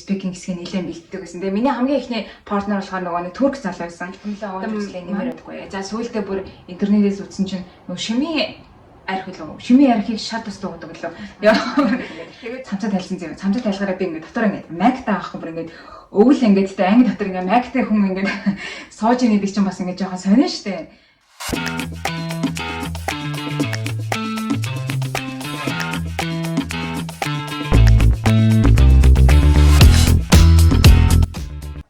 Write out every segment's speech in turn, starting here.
speaking хэсгийг нэлээд бэлддэг гэсэн. Тэгээ миний хамгийн ихний партнер болохоор нөгөө нэг турк залуу байсан. Хүнлээ нэмэр өгдөггүй. За сүүлдээ бүр интернетээс үзсэн чинь нөгөө шимийн арх үлээ. Шимийн архийг шал тус дуудаг лөө. Тэгээд цамцаа тайлсан зэв. Цамцаа тайлахаараа би ингээд дотор ингээд Mac-тай авахгүй бүр ингээд өвөл ингээд тэ анги дотор ингээд Mac-тай хүн ингээд сууж ийн гэдэг чинь бас ингээд жоохон сонио штэ.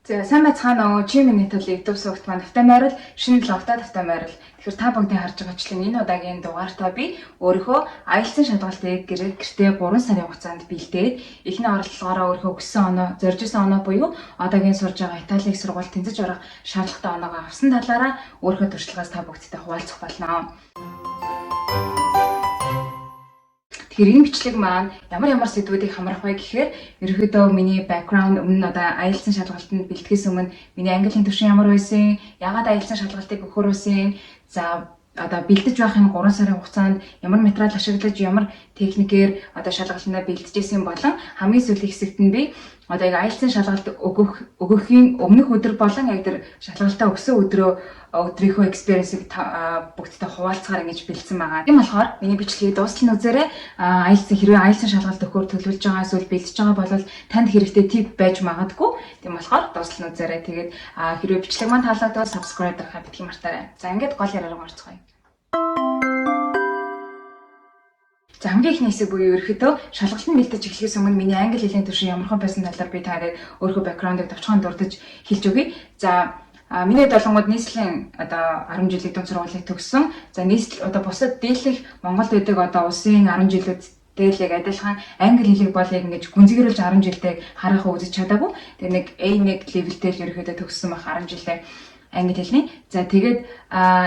За сайн байцгаана уу. Чи миний төлөв YouTube сувгт маань тавтай байрал, шинэ блогтой тавтай байрал. Тэгэхээр та бүгдийн харж байгаачлэн энэ удаагийн дугаартаа би өөрийнхөө IELTS-ийн шалгалтыг гэртээ 3 сарын хугацаанд бэлдээд эхний оролдлогоороо өөрийнхөө өссөн оноо, зорж исэн оноо буюу одоогийн сурж байгаа Италийн их сургууль тэнцэж орох шаардлагатай оноогоо авсан талаараа өөрийнхөө туршлагаас та бүгдтэй хуваалцах болно. Тэгэхээр энэ бичлэг маань ямар сэдвүүдийг хамрах вэ гэхээр ерөөдөө миний background өмнө нь одоо IELTS-ийн шалгалтанд бэлтгэхээс өмнө миний английн түвшин ямар байсан, яагаад IELTS-ийн шалгалтыг өгөхөр байсан, за одоо бэлдэж байх энэ 3 сарын хугацаанд ямар материал ашиглаж, ямар техникээр одоо шалгалтандаа бэлдэжсэн болон хамгийн сүүлийн хэсэгт нь би одоо яг IELTS-ийн шалгалт өгөхийн өмнөх өдөр болон яг тэр шалгалтаа өгсөн өдрийнхөө experience-ийг бүгдтэй хуваалцахаар ингэж бэлдсэн байгаа. Тийм болохоор миний бичлэгийг дуустал нь үзээрэй. Хэрвээ IELTS-ийн шалгалт өгөхөөр төлөвлөж байгаа эсвэл бэлдэж байгаа бол танд хэрэгтэй tip байж магадгүй. Тийм болохоор дуустал нь үзээрэй. Тэгээд хэрвээ бичлэг маань таалагдвал subscribe дарахаа битгий мартаарай. За ингээд гол яриараа орцгоё. За хамгийн ихний хэсэг буюу ерөөхдөө шалгалтын бэлдэж эхлэхээс өмнө миний англи хэлний түвшин ямархан байсан талаар би та нарыг өөрийнхөө бэкграундыг товчхон дурдж хэлж өгье. За миний долонгууд нийслэлийн одоо 10 жилийн дунд сургуулийг төгссөн. За нийслэл одоо бусад дийлэх Монголд байдаг одоо улсын 10 жилүүд дээлэг адилхан англи хэлийг бол яг ингэж гүнзгийрүүлж 10 жилдээ харахаа үзэж чадаагүй. Тэгээ нэг A1 левелтэй л ерөөхдөө төгссөн байх 10 жилээ англи хэлний. За тэгээд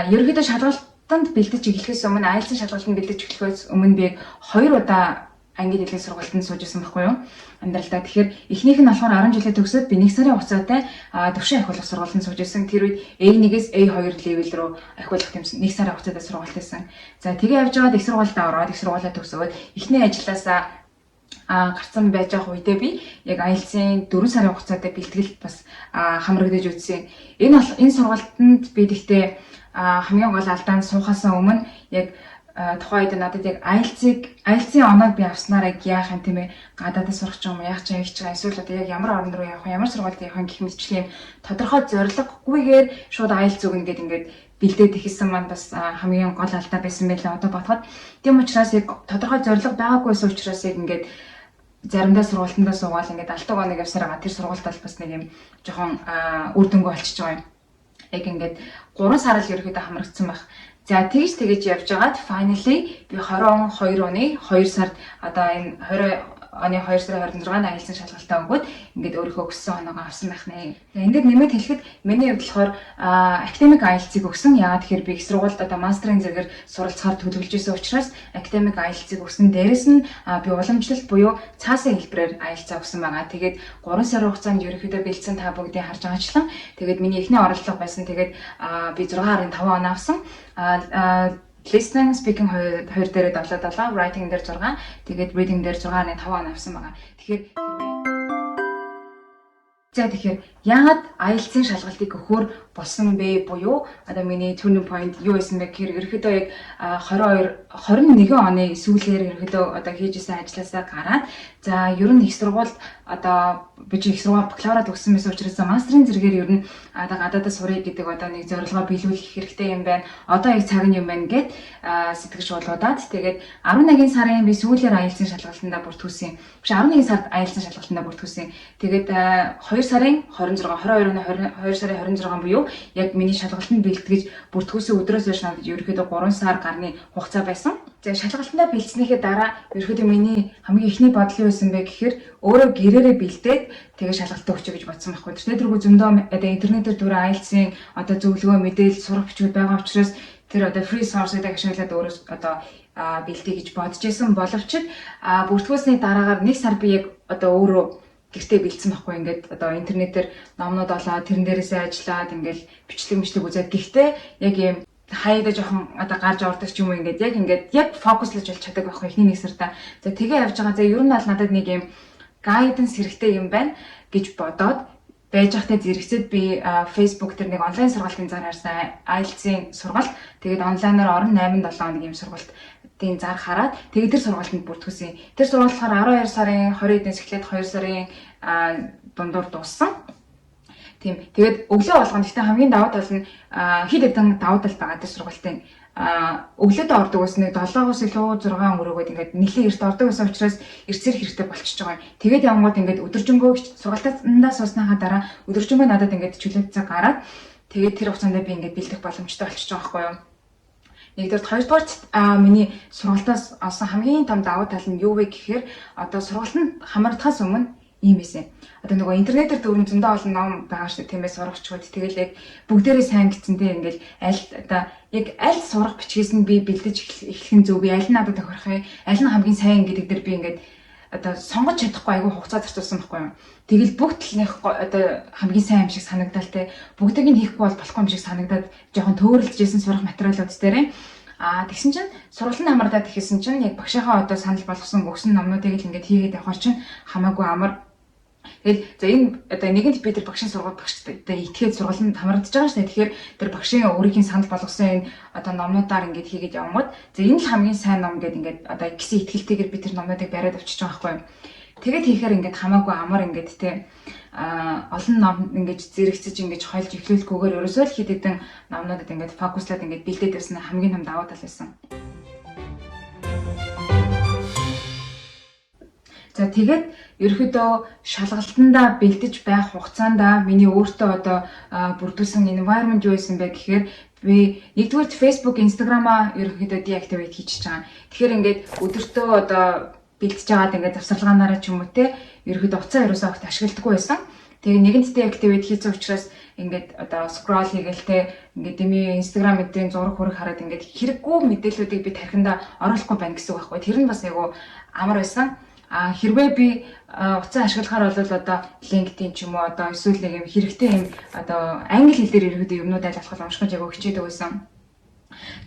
ерөөхдөө шалгалтанд бэлдэж эхлэхээс өмнө IELTS-ийн шалгалтанд бэлдэж эхлэхээс өмнө би 2 удаа англи хэлний сургалтанд сууж исэн байхгүй юу? Амьдралдаа. Тэгэхээр эхнийх нь болохоор 10 жилээ төгсөөд би 1 сарын хугацаатай төвшин ахиулах сургалтанд сууж исэн. Тэр үед A1-ээс A2 левел рүү ахиулах юмсан 1 сарын хугацаатай сургалт байсан. За тэгээ явж байгаад их сургуультаа ороод их сургуулаа төгсөөд эхний ажлаасаа гарцсан байж байгаа үедээ би яг IELTS-ийн 4 сарын хугацаатай бэлтгэлд бас хамрагдаж үзсэн. Энэ сургалтанд би гэхдээ хамгийн гол алдаанд суухаасаа өмнө яг тухайн үед надад яг IELTS-ийн оноог би авснараа яах юм тийм ээ, гадаадд сурах ч юм уу, яах ч юм эсвэл одоо яг ямар орнд руу явах, ямар сургуульд явах гэх мэтчлийн тодорхой зорилгогүйгээр шууд IELTS өгнө гэдэг ингээд бэлдээд ихсэн маань бас хамгийн гол алдаа байсан байлаа одоо бодоход. Тийм учраас яг тодорхой зорилго байгаагүйс учраас яг ингээд заримдаа сургалтандаа суугаад ингээд алтан оног явсараа тэр сургуульд бол бас нэг юм жоохон үр дүнгүй болчихж байгаа юм. Яг ингээд 3 сар л ерөөхдөө хамрагдсан байх. За тэгж явж байгаад finally би 22 оны 2 сард одоо энэ 20 оны 2 сарын 26-нд IELTS-ийн шалгалтаа өгөөд ингээд өөрийнхөө өссөн оноогоо авсан байх нэ. Ингээд нэмээд хэлэхэд миний хувьд болохоор academic IELTS-ийг өгсөн. Яагаад тэгэхээр би их сургуульд одоо мастрын зэрэгээр суралцахаар төлөвлөж исэн учраас academic IELTS-ийг өгсөн. Дээрэс нь би уламжлалт буюу цаасын хэлбэрээр IELTS-аа өгсөн байгаа. Тэгээд 3 сарын хугацаанд ерөнхийдөө бэлдсэн та бүгдийг харж байгаачлан тэгээд миний эхний оролдлого байсан. Тэгээд би 6.5 оноо авсан. Listening, speaking хоёр дээрээ 7, writing дээр 6, тэгээд reading дээр 6.5 он авсан байгаа. Тэгэхээр яагаад IELTS-ийн шалгалтыг өгөхөөр болсон бэ буюу одоо миний turning point юу байсан бэ гэхээр ерөөхдөө яг 21 оны сүүлээр ерөөхдөө одоо хийжсэн ажилласаа гараад за ер нь их сургуульд одоо би их сургууль бакалавра төгссөн байсан учраас мастрын зэрэгээр ер нь одоо гадаадд сурах гэдэг одоо нэг зорилгоо биелүүлэх хэрэгтэй юм байна. Одоо яг цаг нь юм байна гэд сэтгэж болоодаад тэгээд 11 сарын би сүүлээр IELTS-ийн шалгалтандаа бүртгүүлсэн. Биш 11 сард IELTS-ийн шалгалтандаа бүртгүүлсэн. Тэгээд 2 сарын 22 оны 2 сарын 26 буюу яг миний шалгалтанд бэлтгэж бүртгүүлсэн өдрөөс хойш надад ерөөхдөө 3 сар гарны хугацаа байсан. За шалгалтандаа бэлдснийхээ дараа ерөөхдөө миний хамгийн ихний бодол юу байсан бэ гэхээр өөрөө гэрээрээ бэлдээд тэгээ шалгалтаа өгчөө гэж бодсон байхгүй. Тэрнээ зөндөө одоо интернетээр дүр IELTS-ийн одоо зөвлөгөө мэдээлэл сурах бичүүд байгаа учраас тэр одоо free source-ыг ашиглаад өөрөө одоо бэлдээ гэж бодож исэн боловч бүртгүүлсний дараагаар 1 сар би яг одоо өөрөө гэртээ бэлдсэн байхгүй. Ингээд одоо интернетээр номнууд олоод тэрэн дээрээсээ ажиллаад ингээд бичлэг үзээд гэхдээ яг юм хаяада жоохон одоо гарч ордог ч юм уу ингээд яг фокуслж болж чаддаг байхгүй эхний 1 сартаа. За тэгээ явж байгаа. За ер нь бол надад нэг юм гайданс хэрэгтэй юм байна. гэж бодоод байж захтай зэрэгцээд би Facebook дээр нэг онлайн сургалтын зар харсан IELTS-ийн сургалт. Тэгээд онлайнаар орон 8-7 хоног юм сургалтын зар хараад тэгээд тэр сургалтанд бүртгүүлсэн. Тэр сургалт болохоор 12 сарын 20-нд эхлээд 2 сарын дундуур дууссан. Тийм. Тэгээд өглөө болгоно. Гэхдээ хамгийн давуу тал нь хэд хэдэн давуу тал байгаа тэр сургалтын өглөөдөө ордог ус нэг 7-оос илүү 6 өнгөрөөгөөд ингээд нэлээд эрт ордог байсан учраас эрсээр хэрэгтэй болчихж байгаа юм. Тэгээд явгууд ингээд өдөржингөө сургалтаас суусныхаа дараа өдөржингөө надад ингээд чөлөөт цаг гараад тэгээд тэр хугацаанд би ингээд бэлдэх боломжтой болчихж байгаа байхгүй юу. Нэгдүгээр хоёрдугаар миний сургалтаас олсон хамгийн том давуу тал нь юу вэ гэхээр одоо сургалтанд хамрагдахаас өмнө ийм байсан. Одоо нөгөө интернетээр дөрвөн зөндөө олон ном байгаа шүү дээ. Тиймээс сурагчгүй. Тэгэл яг бүгдээрээ сайн гисэнтэй ингээл аль сурах бичгээс нь би бэлдэж эхлэх нь зөв. Би аль нь надад тохирох юм, аль нь хамгийн сайн гэдэг дээр би ингээд одоо сонгож чадахгүй айгүй хугацаа зарцуулсан байхгүй юу. Тэгэл бүгд талынх одоо хамгийн сайн юм шиг санагдал те. Бүгдийг нь хийхгүй бол болохгүй юм шиг санагдаад жоохон төөрөлдөжсэн сурах материалууд дээрээ. Тэгсэн чинь сургалтын хамрагдаад ихэсэн чинь яг багшийнхаа одоо санал болгосон өгсөн номнуудыг л ингээд хийгээд явахаар чинь хамаагүй амар. Тэгэл за энэ одоо нэгэнт би тэр багшийн сургалт багштай итгээд сургалтанд хамрагдаж байгаа шүү дээ. Тэгэхээр тэр багшийн өөрийн санал болгосон энэ одоо номнуудаар ингээд хийгээд явмод за энэ л хамгийн сайн ном гэдэг ингээд одоо гисэн итгэлтэйгээр би тэр номнуудыг бариад авчиж байгаа байхгүй юу. Тэгээд хийхээр ингээд хамаагүй амар ингээд те олон ном ингээд зэрэгцэж ингээд хойлж эхлүүлэхгүйгээр ерөөсөө л хэд хэдэн номнуудад ингээд фокуслаад ингээд бэлдээд байсан хамгийн том давуу тал байсан. За тэгээд ерөөхдөө шалгалтандаа бэлдэж байх хугацаанд миний өөртөө одоо бүрдүүлсэн environment юу байсан бэ гэхээр би нэгдүгээр Facebook, Instagram-аа ерөөхдөө deactivate хийчихэж байгаа. Тэгэхээр ингээд өдөртөө одоо бэлдэж байгаад ингээд завсарлагаанаараа ч юм уу те ерөөхдөө уцаа ерөөсөө огт ашигладаггүй байсан. Тэгээ нэгэнт deactivate хийсэн учраас ингээд одоо scroll хийгээл те ингээд дими Instagram эдрийн зураг хөрөг хараад ингээд хэрэггүй мэдээллүүдийг би тархиндаа оруулахгүй байна гэсэн үг байхгүй. Тэр нь бас айгу амар байсан. Хэрвээ би уцаа ашиглахаар бол одоо LinkedIn ч юм уу одоо эсвэл нэг юм хэрэгтэй юм одоо англи хэл дээр иргэдэг юмнууд аль болох унших гэж хичээдэг байсан.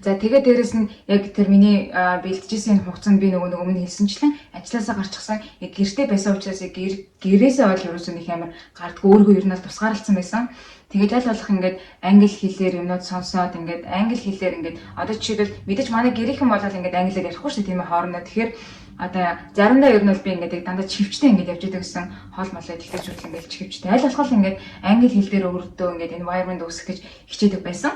За тэгээд дээрэс нь яг тэр миний бэлтжсэн хугацаанд би нөгөө өмнө хэлсэнчлэн ажилласаа гарчихсан яг гэртээ байсан учраас яг гэрээсээ бол ерөөсөө нэг амар гардгүй өөргөө ер нь тусгаарлцсан байсан. Тэгээд аль болох ингээд англи хэлээр юмнууд сонсоод ингээд англи хэлээр ингээд одоо жишээлбэл мэдээж манай гэрийнхэн болол ингээд англиар ярихгүй шүү дээ тийм ээ хоорондоо. Тэгэхээр одоо заримдаа ер нь бол би ингээд дандаа чивчтэй ингээд явж идэг гэсэн хоол молоо тэгтэжүүл ингээд чивчтэй аль болох ингээд англи хэл дээр өөртөө ингээд environment үүсгэх гэж хичээдэг байсан.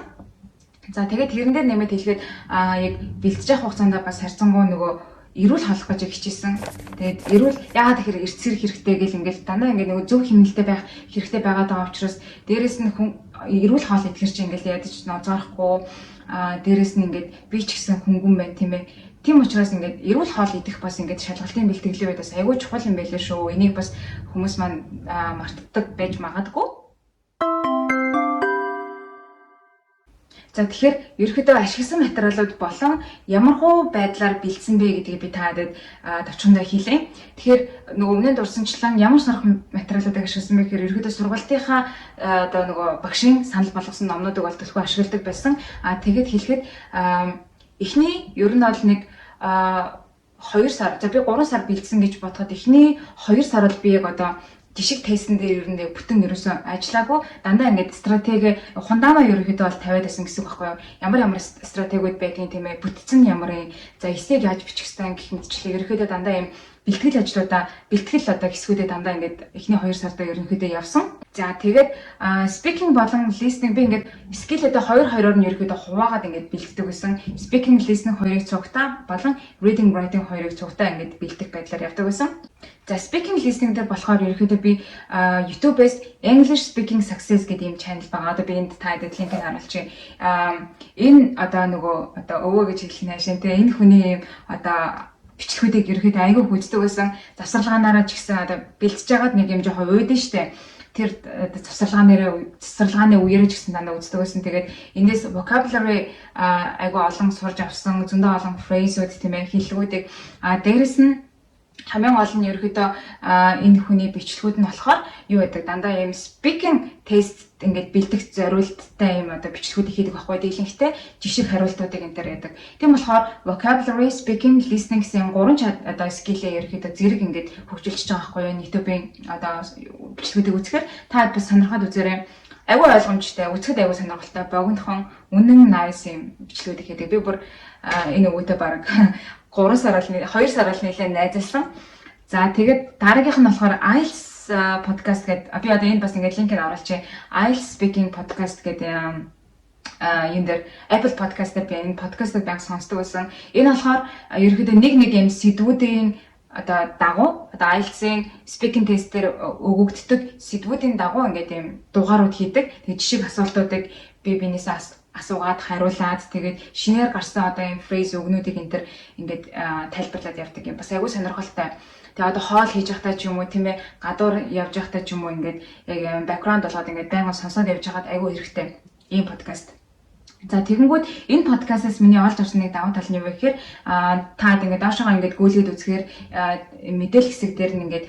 За тэгээд тэрэн дээр нэмээд хэлэхэд яг бэлтэж явах хугацаанд бас харьцангуй нөгөө эрүүл халах гэж хичээсэн. Тэгээд эрүүл яагаад тэгэхээр эрт сэрэх хэрэгтэй гэл ингээд дандаа ингээд нөгөө зөв хэмнэлтэд байх хэрэгтэй байгаад байгаа учраас дээрэс нь хүн эрүүл хоол идэхэр чинь ингээд ядаж нозоорохгүй дээрэс нь ингээд би ч гэсэн хөнгөн байна тийм ээ. Тийм учраас ингээд эрүүл хоол идэх бас ингээд шалгалтын бэлтгэлийн үед бас айгүй чухал юм байлээ шүү. Энийг бас хүмүүс маань мартдаг байж магадгүй. За тэгэхээр ерөөхдөө ашигласан материалууд болон ямархуу байдлаар бэлдсэн бэ гэдгийг би та надад товчхондоо хэлье. Тэгэхээр нөгөө өмнө нь дурсамжлан ямар сорох материалуудыг ашигласан бэ гэхээр ерөөхдөө сургалтынхаа одоо нөгөө багшийн санал болгосон номнуудыг бол төлхөө ашигладаг байсан. Тэгээд хэлэхэд эхний ер нь бол нэг 2 сар за би 3 сар бэлдсэн гэж бодоход эхний 2 сар бол би яг одоо жишг тестэн дээр ер нь бүтэн ерөөсөө ажиллаагүй дандаа ингээд стратеги хундаамаа ерөөхдөө бол тавиад байсан гэсэн үг байхгүй юу. Ямар стратегиуд байдгийг тийм ээ бүтцэн ямар юм за эсийг яаж бичих хэвээр гэх мэтчлээ ерөөхдөө дандаа юм бэлтгэл ажлуудаа бэлтгэл одоо хэсгүүдээ дандаа ингээд эхний 2 сарда ерөнхийдөө явсан. За тэгээд speaking болон listening би ингээд скиллүүдээ 2-2-оор нь ерөнхийдөө хуваагаад ингээд бэлддэг байсан. Speaking, listening хоёрыг цугтаа болон reading, writing хоёрыг цугтаа ингээд бэлдэх байдлаар явдаг байсан. За speaking, listening дээр болохоор ерөнхийдөө би YouTube-ээс English Speaking Success гэдэг юм channel байгаа. Одоо би энд та хэд линкийг харуулчих. Энэ одоо нөгөө одоо өвөө гэж хэлэх нь хаашаа те энэ хүний юм одоо бичлэгүүдийг ерөөхдөө айгүй хүздэг байсан. Завсарлагаанаараа ч гэсэн одоо бэлтэж байгаад нэг юм жоохон уудан штэ. Тэр завсарлагааны үеэр ч гэсэн дандаа үздэг байсан. Тэгээд эндээс vocabulary айгүй олон сурж авсан, зөндөө олон phrase-үүд тийм ээ хэллэгүүдийг дээрэс нь хамгийн гол нь ерөөдөө энэ хүний бичлэгүүд нь болохоор юу гэдэг дандаа ийм speaking test ингээд бэлдэх зорилттой ийм одоо бичлэгүүд хийдэг байхгүй дийлэнхтэй жишг хариултуудыг энэ төр яадаг. Тийм болохоор vocabulary, speaking, listening гэсэн гурван одоо скиллээ ерөөдөө зэрэг ингээд хөгжүүлж байгаа байхгүй юу? YouTube-ийн одоо бичлэгүүдийг үзэхээр та бас сонирхоод үзээрэй. Айгуу ойлгомжтой, үзэхэд айгуу сонирхолтой, богинохон, үнэн nice юм бичлэгүүд хийдэг. Би бүр энэ өвөдөө баг 2 сараар нэлээд найзалсан. За тэгээд дараагийнх нь болохоор IELTS podcast гэдэг. Би одоо энэ бас ингээд линкээр оруулчих. IELTS speaking podcast гэдэг энэ дээр Apple podcast дээр би энэ подкастыг баг сонсдог байсан. Энэ болохоор ерөөдөө нэг юм сэдвүүдийн одоо дагуу одоо IELTS-ийн speaking test-ээр өгөгддөг сэдвүүдийн дагуу ингээд юм дугаарууд хийдэг. Тэгээд жишг асуултуудыг биенээсээ асуугаад хариулаад тэгээд шинээр гарсан одоо юм phrase өгнүүдийг энэ төр ингээд тайлбарлаад явдаг юм. Бас айгүй сонирхолтой. Тэгээ одоо хоол хийж байхдаа ч юм уу тийм ээ гадуур явж байхдаа ч юм уу ингээд яг background болгоод ингээд байнга сонсоод явж байгаад айгүй хэрэгтэй ийм подкаст. За тэгэнгүүт энэ подкастаас миний олж авсан нэг давуу тал нь юу вэ гэхээр таад ингээд доошогоо ингээд гүйлгээд үзэхээр мэдээлэл хэсэг дээр нь ингээд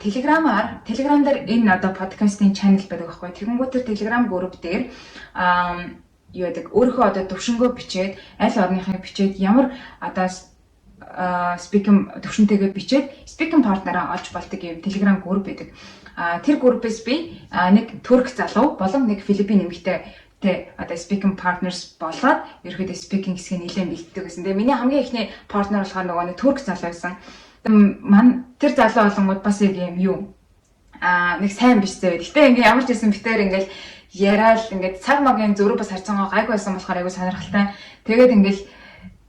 Telegram дээр энэ одоо подкастын channel байдаг байхгүй. Тэгэнгүүт тэр Telegram group дээр юу гэдэг өөрийнхөө одоо төвшнгөө бичээд аль орныхыг бичээд ямар одоо speaking төвшөнтэйгээ бичээд speaking partner-аа олж болдог юм Telegram group байдаг. Тэр группээс би нэг турк залуу болон нэг филиппин эмэгтэй одоо speaking partners болоод ерөөдөө speaking хэсгийг нэлээд бэлддэг гэсэн. Тэгээ миний хамгийн ихний партнер болохоор нөгөө нэг турк залуу байсан. Тэр залуу олонгууд бас яг юм юу нэг сайн биш зөө. Гэтэ ингээ ямар ч байсан битээр ингээл яриад ингээд цаг магийн зөрүү бас харьцангуй гайгүй байсан болохоор айгүй сонирхолтой. Тэгээд ингээл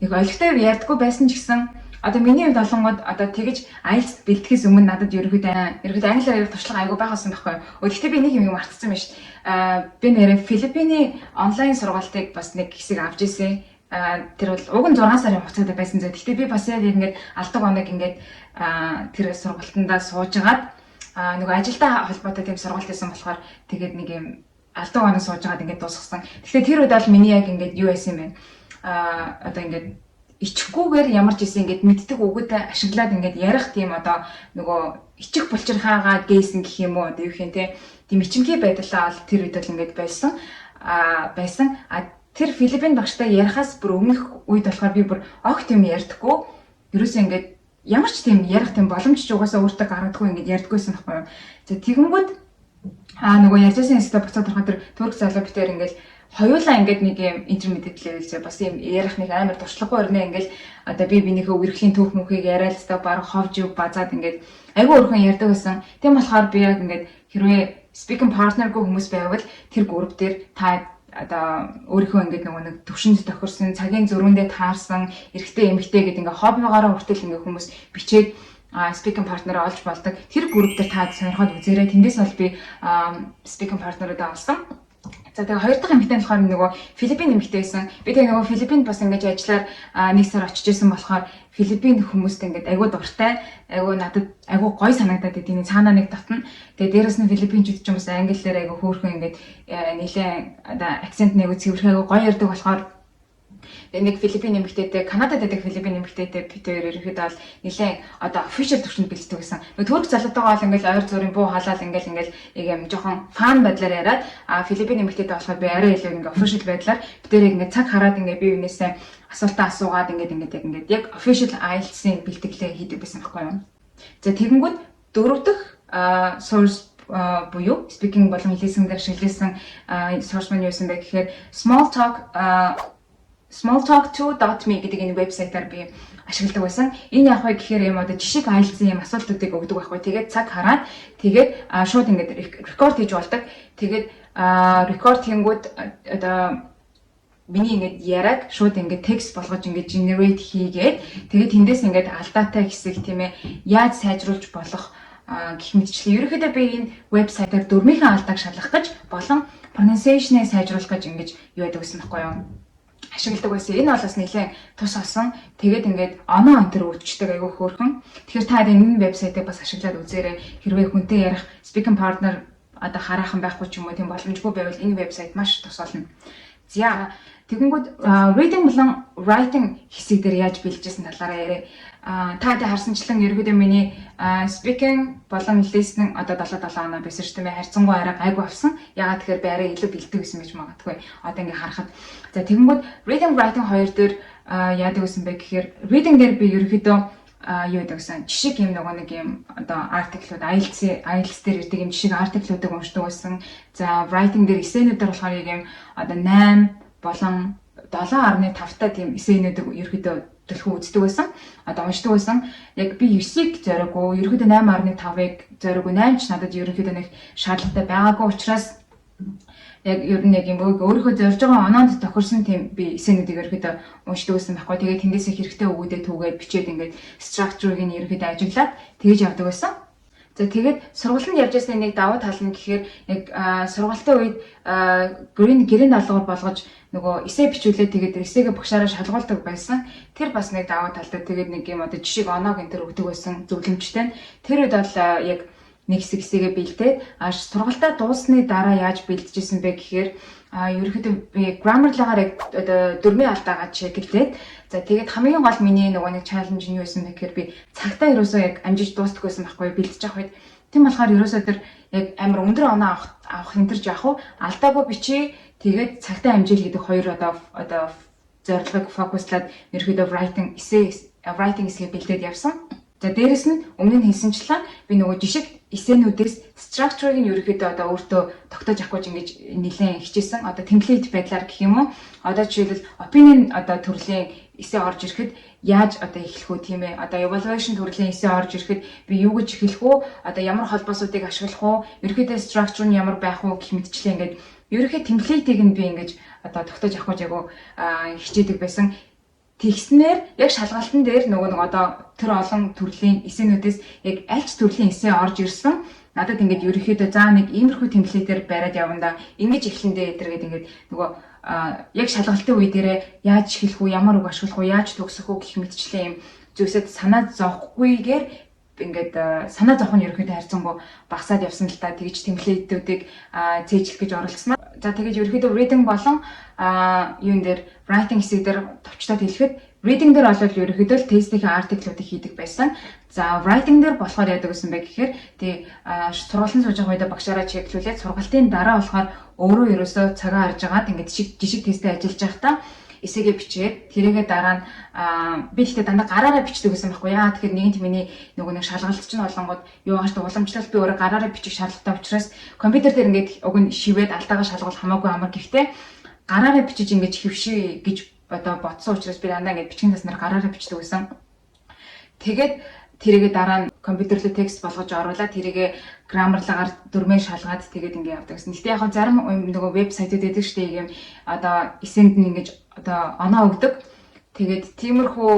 нэг олигтой ярьдаггүй байсан ч гэсэн одоо миний хувьд олонгод одоо тэгэж IELTS бэлтгэхээс өмнө надад ерөөдөө англиар ярих туршлага айгүй байгаасан байхгүй. Гэхдээ би нэг юм мартсан байна шүү дээ. Би нэрээ Филиппиний онлайн сургалтыг бас нэг хэсэг авч ирсэн. Тэр бол уг нь 6 сарын хугацаанд байсан зөө. Гэхдээ би бас яг ингээд алдаг оног ингээд тэр сургалтандаа суужгаад нөгөө ажилдаа холбоотой тийм сургалт байсан болохоор тэгээд нэг юм алдаг оног суужгаад ингээд дуусгасан. Тэгэхээр тэр үед бол миний яг ингээд юу байсан юм бэ? Одоо ингээд ичхгүйгээр ямар ч юм ингээд мэддэг үгүүдээ ашиглаад ингээд ярих тийм одоо нөгөө ичих булчирхаагаа гээсэн гэх юм уу одоо юу гэх юм те тийм ичимхий байдлаа бол тэр үед бол ингээд байсан. Тэр Филиппин багштай ярихаас бүр өмнөх үед болохоор би бүр огт юм ярьдаггүй. Ерөөсөө ингээд ямар ч тийм ярих тийм боломж ч угаасаа өөртөө гаргадаггүй ингээд ярьдаггүйсэн байхгүй юу. За тэгэнгүүт нөгөө ярьжсэн хэсэгтээ буцаад ороход тэр турк залуу битээр ингээд хоёулаа ингээд нэг юм интермедиэт левелтэй бас юм ярих нэг амар туршлагагүй өрнө ингээд одоо би бинийхээ үерхлийн түүх мөнхийг яриад та баг ховж базаад ингээд айгүй өрхөн ярьдаг байсан. Тийм болохоор би яг ингээд хэрвээ speaking partner-гүй хүмүүс байвал тэр групп дээр та одоо өөрийнхөө ингээд нөгөө нэг төвшөнд тохирсон цагийн зөрүүндээ таарсан эрэгтэй эмэгтэй гэдэг ингээд хоббигаараа хүртэл ингээд хүмүүс бичээд speaking partner олж болдог. Тэр групп дээр та сонирхоод үзээрэй. Тэндээс бол би speaking partner-уудаа олсон. За тэгээ хоёр дахь эмэгтэй болохоор нөгөө Филиппин эмэгтэй байсан. Би тэгээ нөгөө Филиппинд бас ингэж ажиллаар нэг сар очиж исэн болохоор Филиппин хүмүүст ингээд айгүй дуртай, айгүй надад айгүй гоё санагдаад идэв. Цаанаа нэг татна. Тэгээ дээрэс нь Филиппинчууд ч юм бас англиар айгүй хөөрхөн ингээд нэлээд одоо акцент нэг цэвэрх айгүй гоё ярддаг болохоор нэг Филиппин эмэгтэйтэй, Канадад байдаг Филиппин эмэгтэйтэй бид хоёр ерөөхдөө бол нэлээд одоо official төвшөнд бэлддэг гэсэн. Түрк залуутайгаа бол ингээл ойр зүрийн буу халаал ингээл юм жоохон фан байдлаар яриад Филиппин эмэгтэйтэй болохоор би арай илүү ингээ official байдлаар бид хоёр ингээ цаг хараад ингээ бие биенээсээ асуултаа асуугаад ингээд яг official IELTS-ийн бэлтгэлээ хийдэг байсан байхгүй юу. За тэгэнгүүт дөрөв дэх source буюу speaking болон listening дээр ашигласан source маань юу байсан бэ гэхээр smalltalk2.me гэдэг энэ вебсайтаар би ашигладаг байсан. Энэ яг вэ гэхээр юм одоо жишг IELTS-ийн юм асуултуудыг өгдөг байхгүй. Тэгээд цаг хараад тэгээд шууд ингээд рекорд хийж болдог. Тэгээд рекорд хийнгүүт одоо миний ингээд яриаг шууд ингээд текст болгож ингээд generate хийгээд тэгээд тэндээс ингээд алдаатай хэсэг тийм ээ яаж сайжруулж болох гэх мэтчлээ. Ерөнхийдөө би энэ вебсайтаар дөрмийнхээ алдааг шалгах гэж болон pronunciation-ыг сайжруулах гэж ингэж юу яадаг гэсэн байхгүй юу? Ашигладаг байсан. Энэ бол бас нэлээд тус олсон. Тэгээд ингээд оноо онтер өвчдөг айгүй хөөрхөн. Тэгэхээр та энэ вебсайтыг бас ашиглаад үзээрэй. Хэрвээ хүнтэй ярих speaking partner одоо хараахан байхгүй ч юм уу тийм боломжгүй байвал энэ вебсайт маш тус олно. За Тэгэнгүүт reading болон writing хэсэг дээр яаж бэлдэж талаараа яриа. Та харсанчлан ерөөдөө миний speaking болон listening одоо 7 оноо байсан шүү дээ. Харьцангуй арай гайгүй авсан. Ягаад тэгэхээр би арай илүү бэлддэг гэсэн байж магадгүй. Одоо ингээ харахад. За тэгэнгүүт reading writing хоёр дээр яадаг гэсэн бэ гэхээр reading дээр би ерөөдөө юу гэдэг гэсэн жишг юм нэг юм одоо артиклууд IELTS дээр ирдэг юм жишг артиклуудыг уншдаг байсан. За writing дээр эсээнүүдээр болохоор юм одоо 8 болон 7.5 та тийм эсээнүүдийг ерөөдөө төлхөө үздэг байсан. Одоо уншдаг байсан. Яг би 9-ийг зориугүй, ерөөдөө 8.5-ыг зориугүй, 8 ч надад ерөөдөө нэг шаардлагатай байгаагүй учраас яг ер нь яг юм өөрийнхөө зорж байгаа оноонд тохирсон тийм би эсээнүүдийг ерөөдөө уншдаг байсан байхгүй. Тэгээд тэндээсээ хэрэгтэй өгөөдөө түүгээд бичээд ингээд structure-ыг нь ерөөдөө ажиглаад тэгж явдаг байсан. За тэгээд сургалтанд явж байсны нэг давуу тал нь гэхээр яг сургалтын үед гэрийн даалгавар болгож нөгөө эсэ бичүүлээд тэгээд эсэгээ багшаараа шалгуулдаг байсан. Тэр бас нэг давуу талтай. Тэгээд нэг юм одоо жишээ оноог энэ төр өгдөг байсан зөвлөмжтэй. Тэр үед бол яг нэг хэсэгээ бэлдээд сургалтаа дууссаны дараа яаж бэлдэжсэн бэ гэхээр ерөөхдөө би grammarлагаар яг одоо дөрмийн алдаагаа чеклээд за тэгээд хамгийн гол миний нөгөө нэг challenge нь юу байсан бэ гэхээр би цагтаа ерөөсөө яг амжиж дуустдаг байсан байхгүй бэлдэж авах үед тийм болохоор ерөөсөө тэр яг амар өндөр оноо авах энэ төр жаах уу алдаагүй бичээ тэгээд цагтаа амжил гэдэг хоёр одоо зорилгыг фокуслаад ерөөхдөө writing эсээ бэлдээд явсан. За дээрэс нь өмнө нь хэлсэнчлэн би нөгөө жишг эсээнүүдээс structure-ыг нь ерөөхдөө одоо өөртөө тогтоож авах гэж ингэж нэлээд хичээсэн. Одоо template байдлаар гэх юм уу? Одоо жишээлбэл opinion одоо төрлийн эсээ орж ирэхэд яаж одоо эхлэх үү тийм ээ? Одоо evaluation төрлийн эсээ орж ирэхэд би юу гэж эхлэх үү? Одоо ямар холбоосуудыг ашиглах уу? Ерөөхдөө structure нь ямар байх уу гэх мэтчлээ ингээд ерөөхдөө template-ийг нь би ингэж одоо тогтоож авах гэж хичээдэг байсан. Тэгснээр яг шалгалтын дээр нөгөө одоо тэр олон төрлийн эсээнүүдээс яг аль ч төрлийн эсээ орж ирсэн. Надад ингээд ерөөхдөө заа нэг иймэрхүү темплейтээр бариад явандаа ингэж эхлэндээ тэргээд ингээд нөгөө яг шалгалтын үе дээрээ яаж эхлэх үү, ямар үг ашиглах уу, яаж төгсөх үү гэх мэтчлээ юм зүйлсэд санаа зовхгүйгээр ингээд санаа зовх нь ерөөхдөө харьцангуй багасаад явсан л та тэгж темплейтүүдийг цээжлэх гэж оролцсон. За тэгээд ерөөхдөө reading болон юун дээр writing хэсэг дээр товчдод хэлэхэд reading дээр олвол ерөөхдөө л тестийн артиклуудыг хийдэг байсан. За writing дээр болохоор яадаг гэсэн бэ гэхээр тий сургалтын сууж байгаа үед багшаараа чеклүүлээд сургалтын дараа болохоор өөрөө ерөөсөө цагаа харж агаад ингээд жишг тестээ ажиллаж байхдаа эсэгээ бичээд тэрийгээ дараа нь би ихтэй дандаа гараараа бичдэг гэсэн байхгүй яа тэгэхээр нэгэнт миний нөгөө нэг шалгалт чинь болонгод юу гаш уламжлалт би өөрөө гараараа бичих шаардлагатай учраас компьютер дээр ингээд уг нь шивээд алдаагаа шалгуул хамаагүй амар гэхдээ гараараа бичиж ингэж хэвшээ гэж одоо ботсон учраас би дандаа ингээд бичгийн таснаар гараараа бичдэг гэсэн. Тэгээд тэрийгээ дараа нь компьютер руу текст болгож оруулаад тэрийгээ граммарлагаар дөрмөө шалгаад тэгээд ингэ явдаг гэсэн. Гэтэ яг зарим нөгөө вебсайтууд байдаг шүү дээ юм одоо эсэнд нь ингэж одоо оноо өгдөг. Тэгээд тиймэрхүү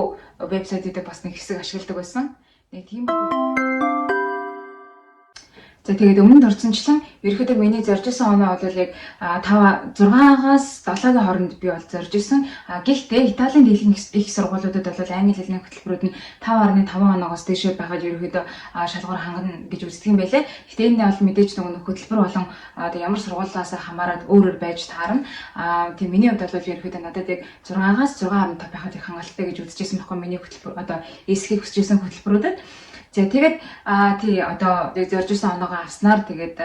вебсайтуудыг бас нэг хэсэг ашигладаг байсан. Нэг тиймэрхүү. За тэгээд өмнө дурдсанчлан ерөөхдөө миний зорж исэн оноо бол яг 6-аас 7-гийн хооронд би бол зорж исэн. Гэхдээ Италийн дэлхийн их сургуулиудад бол англи хэлний хөтөлбөрүүд нь 5.5 оноогоос дээшээ байгаад ерөөхдөө шалгуур хангана гэж үздэг юм байлээ. Гэхдээ энэ бол мэдээж нөгөө хөтөлбөр болон ямар сургуулиас хамаарат өөрөөр байж таарна. Тийм миний хувьд бол ерөөхдөө надад яг 6-аас 6.5 байхад их хангалттай гэж үзчихсэн байхгүй миний хөтөлбөр одоо эсхийг хүсэж исэн хөтөлбөрүүдэд. За тэгээд тий одоо зорж исэн оноогоо авснаар тэгээд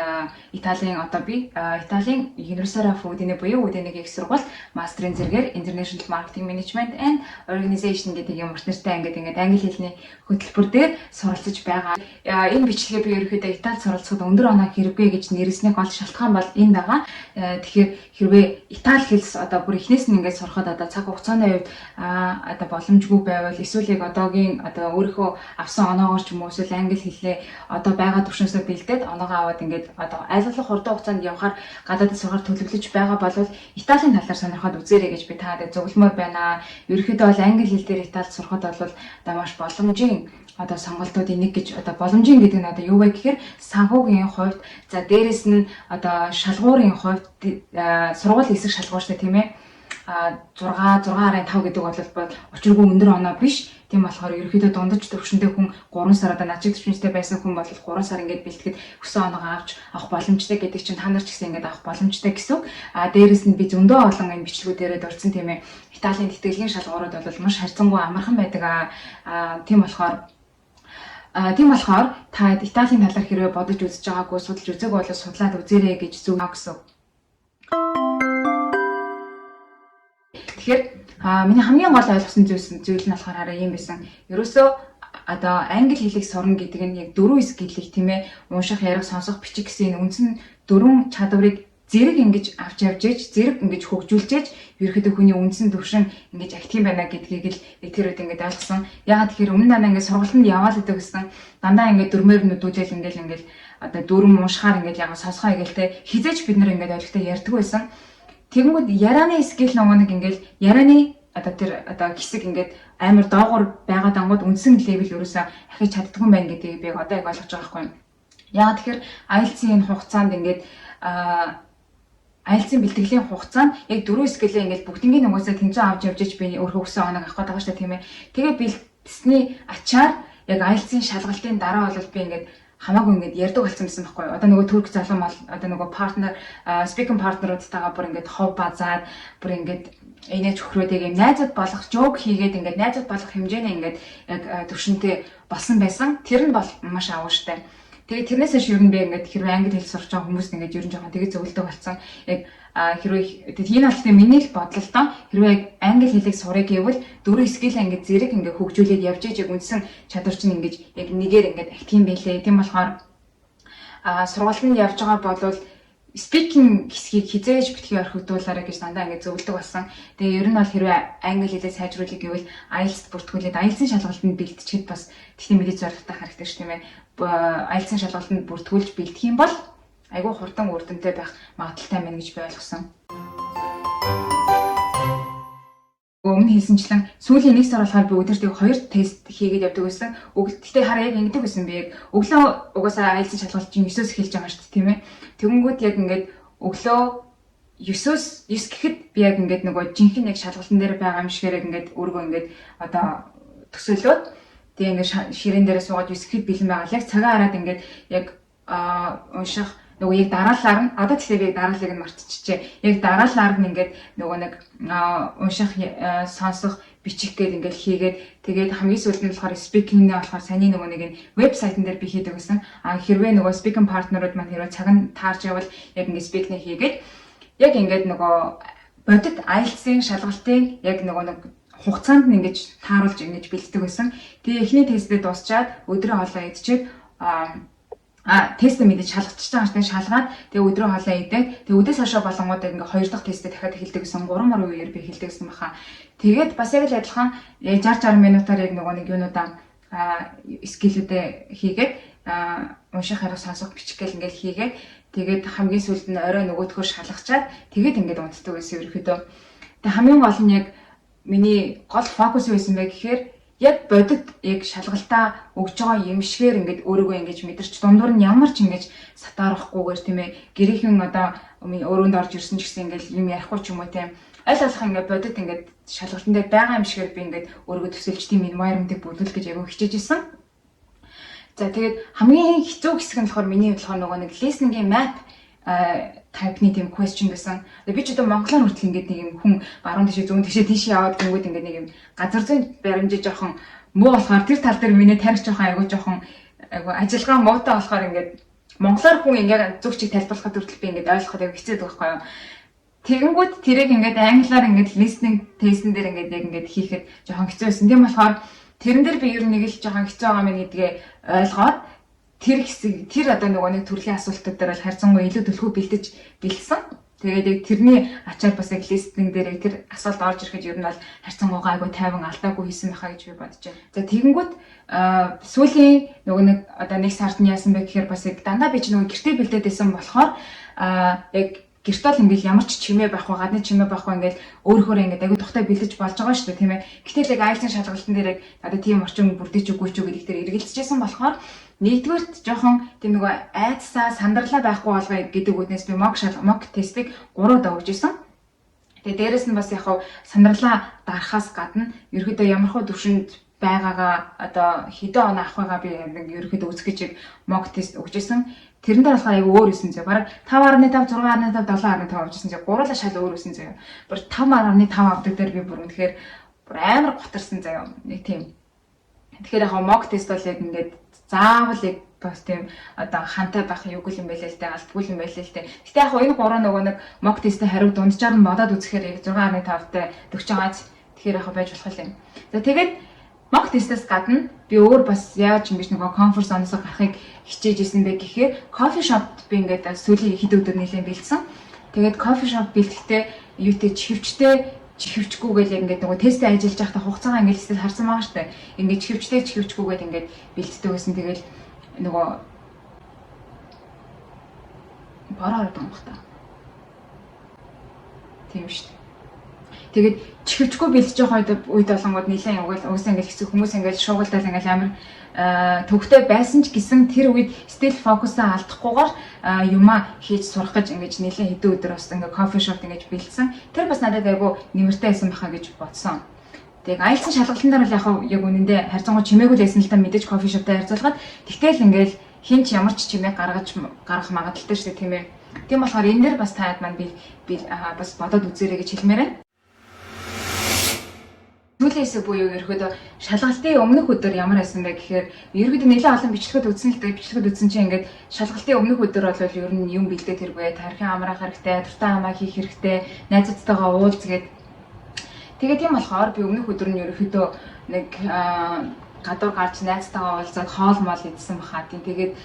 Италийн одоо би Италийн Università Udine буюу Udine-гийн их сургууль мастрын зэрэгээр International Marketing Management and Organization гэдэг юм урт нэртэй ингээд англи хэлний хөтөлбөр дээр суралцж байгаа. Энэ бичлэгээ би ерөөхдөө Италид суралцахад өндөр оноо хэрэггүй гэж нэрлэсний гол шалтгаан бол энэ байгаа. Тэгэхээр хэрвээ Итали хэлс одоо бүр эхнээс нь ингээд сурахад одоо цаг хугацааны үед одоо боломжгүй байвал эсвэл яг одоогийн одоо өөрийнхөө авсан оноогоор ч эсвэл англи хэллээ одоо байгаа төвшнөөсөө бэлдээд оноогоо аваад ингээд одоо айлгуулах хурдан хугацаанд явхаар гадаадд сурахаар төлөвлөж байгаа бол Италийн талаар сонирхоод үзээрэй гэж би таадаг зөвлөмөр байна. Ерөнхийдөө бол англи хэл дээр Италид сурахад бол одоо маш боломжийн одоо сонголтуудын нэг гэж одоо боломжийн гэдэг нь одоо юу вэ гэхээр санхүүгийн хувьд за дээрэс нь одоо шалгуурын хувьд сургууль хэсэг шалгуурчтай тийм ээ 6.5 гэдэг бол учиргүй өндөр оноо биш. Тийм болохоор ерөөхдөө дундаж төвшөндөө хүн 3 сар одоо начиг төвшөнтэй байсан хүн бол 3 сар ингээд бэлтгэхэд өсөн оноогоо авах боломжтой гэдэг чинь та нар ч гэсэн ингээд авах боломжтой гэсэн үг. Дээрэс нь би зөндөө олон энэ бичлэгүүдээр дурдсан тийм ээ. Италийн тэтгэлийн шалгуурууд бол маш харьцангуй амархан байдаг. Тийм болохоор та Италийн талаар хэрвээ бодож үзэж байгаагүй, судалж үзег бол судлаад үзээрэй гэж зөв гэсэн. Тэгэхээр миний хамгийн гол ойлгосон зүйл нь болохоор хараа юм байсан. Ерөөсөө одоо англи хэлийг сурна гэдэг нь яг 4 скиллийг тийм ээ унших, ярих, сонсох, бичих гэсэн үндсэн 4 чадварыг зэрэг ингэж авч явж ээж, зэрэг ингэж хөгжүүлж ээж ерөөхдөө хүний үндсэн төвшин ингэж актив байна гэдгийг л эдгээрүүд ингэж ойлгосон. Яагаад тэгэхээр өмнө дандаа ингэж сургалтанд яваад идэг гэсэн дандаа ингэж дөрмээр нүдүүлэл ингэж одоо дүрм уншихаар ингэж яг сонсгоо игэлтэй хизээч бид нар ингэж ойлгохтой ярьдаг байсан. Тэгэнгүүт ярианы скил нэг ингээл ярианы одоо хэсэг ингээд амар доогуур байгаа дангууд үндсэн левел ерөөсөө ахиж чаддгүй юм байна гэдгийг би одоо яг ойлгож байгаа байхгүй юу. Яагаад тэгэхээр IELTS-ийн энэ хугацаанд ингээд IELTS-ийн бэлтгэлийн хугацаанд яг 4 скиллээ ингээд бүгднийг нугасаа тэнцэн авч явж ич би өөрөө өгсөн оног авах гэдэг байгаа шүү дээ тийм ээ. Тэгээ бэлтсэний ачаар яг IELTS-ийн шалгалтын дараа бол би ингээд хамаагүй ингээд ярьдаг болсон байсан байхгүй юу. Одоо нөгөө түрк залуу мал одоо нөгөө партнер speaking партнеруудтайгаа бүр ингээд хов базаад бүр ингээд инээж өхрөөдөө юм найзууд болох жок хийгээд ингээд найзууд болох хэмжээний ингээд яг төвшөнтэй болсон байсан. Тэр нь бол маш авууштай. Тэгээ тэрнээс хойш ер нь би ингээд хэрвээ англи хэл сурч байгаа хүмүүст ингээд ер нь жоохон тэгээ зөвлөдөг болсон. Яг хэрвээ энэ албаны миний л бодлол доо хэрвээ англи хэлийг сурах гэвэл 4 скил ингээд зэрэг ингээд хөгжүүлээд явж иж яг үндсэн чадвар чинь ингээд яг нэгээр ингээд актив юм байлээ. Тийм болохоор сургалтанд явж байгаа болвол speaking хэсгийг хизээж битгий орхигдуулаарай гэж дандаа ингээд зөвлөдөг болсон. Тэгээ ер нь бол хэрвээ англи хэлээ сайжруулах гэвэл IELTS бүртгүүлээд IELTS-ийн шалгалтанд бэлтчихэд бас техник мэдээ зорилготой харагдаж шүү дээ. IELTS-ийн шалгалтанд бүртгүүлж бэлтгэх юм бол айгүй хурдан үр дүнтэй байх магадaltaй байна гэж би ойлгосон. Өмнө хэлсэнчлэн сүүлийн 1 сар болохоор би өдөрт 2 тест хийгээд явдаг байсан. Гэхдээ хараа яг ингэдэг байсан би яг өглөө угаасаа IELTS-ийн шалгалт чинь 9-өөс эхэлж байгаа шүү дээ тийм ээ. Тэгэнгүүт яг ингээд өглөө 9-өөс 9 гэхэд би яг ингээд нөгөө жинхэнэ яг шалгалтын дээр байгаа юм шигээр яг ингээд өөргөө ингээд одоо төсөөлөөд тэгээ ингээд ширээн дээрээ суугаад 9 гэхэд бэлэн байгаа. Яг цагаа хараад ингээд яг унших нөгөө яг дараалалаар нь одоо тэгэхээр яг дарааллыг нь мартчихжээ. Яг дараалалаар нь ингээд нөгөө нэг унших, сонсох, бичих гээд ингээд хийгээд тэгээд хамгийн сүүлд нь болохоор speaking-ний болохоор саний нөгөө нэг вебсайтн дээр би хийдэг гэсэн. Хэрвээ нөгөө speaking партнерууд маань хэрвээ цаг нь таарч явал яг ингээд speaking хийгээд яг ингээд нөгөө бодит IELTS-ийн шалгалтын яг нөгөө нэг хугацаанд нь ингэж тааруулж ингэж бэлддэг байсан. Тэгээ эхний тестээ дуусчаад өдрөө хоолоо идчихэд тест мэдээж шалгацж байгаа штэ шалгаад тэгээ өдрөө хоолоо идээд тэгээ өдөөс хойшоо болонгууд ингээ 2 дахь тестээ дахиад эхэлдэг гэсэн 3 мөр үеэр би эхэлдэг гэсэн баха. Тэгээд бас яг л адилхан 60 минутаар яг нөгөө нэг юунуудаа скиллүүдээ хийгээд унших, харах, сонсох, бичих гэл ингээл хийгээд тэгээд хамгийн сүүлд нь орой нөгөөдгөө шалгачаад тэгээд ингээд унтдаг байсан ерөөхдөө. Тэгээ хамгийн гол нь яг миний гол фокус юу байсан бэ гэхээр яг бодит яг шалгалтаа өгж байгаа юм шигээр ингээд өөрийгөө ингэж мэдэрч дундуур нь ямар ч ингэж сатаарахгүйгээр тийм ээ гэрийнхэн одоо өрөөнд орж ирсэн ч гэсэн ингээд юм ярихгүй ч юм уу тийм аль болох ингээд бодит ингээд шалгалтан дээр байгаа юм шигээр би ингээд өөрийгөө төсөөлж тийм environment-ыг бүрдүүлэх гэж аягүй хичээж исэн. За тэгээд хамгийн хэцүү хэсэг нь болохоор миний болохоор нөгөө нэг listening-ийн map type-ний тийм question гэсэн. Би ч одоо монголоор хүртэл ингээд нэг юм хүн баруун тишээ зүүн тишээ тийш яваад гингүүд ингээд нэг юм газар зүйн баримжиж жоохон муу болохоор тэр тал дээр миний тарих жоохон айгу ажиллагаа муутай болохоор ингээд монголоор хүн ингээд зөв чиг тайлбарлахад хүртэл би ингээд ойлгоход айгу хэцүү байдаг байхгүй юу. Тэгэнгүүт тэрийг ингээд англиар ингээд listening test-эн дээр ингээд яг ингээд хийхэд жоохон хэцүү байсан. Тийм болохоор тэрэн дээр би ер нь нэг л жоохон хэцүү байгаа мэн гэдгээ ойлгоод тэр хэсэг тэр одоо нөгөө нэг төрлийн асуултууд дээр бол харьцангуй илүү төлхөө бэлдэж бэлдсэн. Тэгээд яг тэрний ачаар бас яг листинг дээр тэр асуулт орж ирэхэд ер нь бол харьцангуй айгүй тайван алдаагүй хийсэн байхаа гэж би бодож байна. За тэгэнгүүт сүүлийн нөгөө нэг одоо нэг сард нь яасан бэ гэхээр бас яг дандаа би ч нөгөө гэртээ бэлдээд байсан болохоор яг гэртэл ингээл ямар ч чимээ байх вэ, гадны чимээ байх вэ ингээл өөрөөхөө ингээд аягүй тухтай бэлдэж болж байгаа шүү дээ тийм ээ. Гэтэл яг IELTS-ийн шалгалтын дээр яг одоо тийм орчин бүрдэж үгүй ч гэдэг дээр эргэлзэжсэн болохоор нэгдүгээрт жоохон тийм нөгөө айцсаа сандарлаа байхгүй болгоё гэдэг үгнээс би mock тестийг 3 удаа өгч исэн. Тэгээ дээрэс нь бас яг сандралаа дарахаас гадна ерөөдөө ямархуу төвшөнд байгаагаа одоо хэдэн он авах байгаа би ерөөдөө үзэх гэж мок тест өгчээсэн. Тэрэн дээр болохоор аягүй өөр исэн зөө. Бараг 5.5, 6.5, 7.5 авчихсан зөө. Гурлаа шал өөр исэн зөө. Бүр 5.5 авдаг дээр би бүр үнэхээр бүр амар гутарсан зөө. Нэг тийм. Тэгэхээр яг мок тест бол яг ингээд заавал яг бас тийм одоо хантай байх юу гэл юм байлээ л дээ, алдгүй юм байлээ л дээ. Гэтэ яг энэ гурав нөгөө нэг мок тестийн хариу дунджаар нь бодоод үзэхээр яг 6.5-тай 40 гац. Тэгэхээр яг байж болох юм. За тэгээд мок тестээс гадна би өөр бас яаж ингэж нөгөө комфорт зоноос гарахыг хичээж исэн бэ гэхээр кофе шопт би ингээд сүүлийн хэд өдөр нэлээд бэлдсэн. Тэгээд кофе шоп бэлтгэхдээ юутэй чихвчгүйгээл яг ингээд нөгөө тестээ ажиллаж байхдаа хугацаагаа ингээд стэл харсан байгаа штэ. Ингээд чихвчгүйгээл ингээд бэлддэг гэсэн. Тэгээд нөгөө бараа ордог юм байна. Тийм штэ. Тэгээд чихвчгүй бэлдэж байгаа үед болонгод нэлээд угсаа ингээд хэцүү хүмүүс ингээд шуугалтал ингээд амар төвхтэй байсан ч гэсэн тэр үед стил фокусаа алдахгүйгээр юмаа хийж сурах гэж ингээд нэлээд хэдэн өдөр бас ингээд кофе шопт ингээд бэлдсэн. Тэр бас надад айгу нэмэртэй байсан байхаа гэж бодсон. Тэгээд айлцсан шалгалтын дээр бол яг үнэндээ харьцангуй чимээгүй л байсан л та мэдээж кофе шоптай харьцуулахад тэгтэл ингээд хин ч ямар ч чимээ гаргах магадaltaй шүү дээ тийм ээ. Тийм болохоор энэ дээр бас таад маань би бас бодоод үзээрэй гэж хэлмээр байна. Сүүлээсээ буюу ерөөдөө шалгалтын өмнөх өдөр ямар байсан бэ гэхээр ерөөдөө нэлээд олон бичлэгүүд үзсэн л дээ. Бичлэгүүд үзсэн чинь ингээд шалгалтын өмнөх өдөр бол ер нь юм бэлдээд хэрэггүй, тархин амраах хэрэгтэй, дуртай амаа хийх хэрэгтэй, найзуудтайгаа уулзгээд тэгээд тийм болохоор би өмнөх өдөр нь ерөөдөө нэг гадуур гарч найзтайгаа уулзаад хоол мол идсэн бахаа. Тэгээд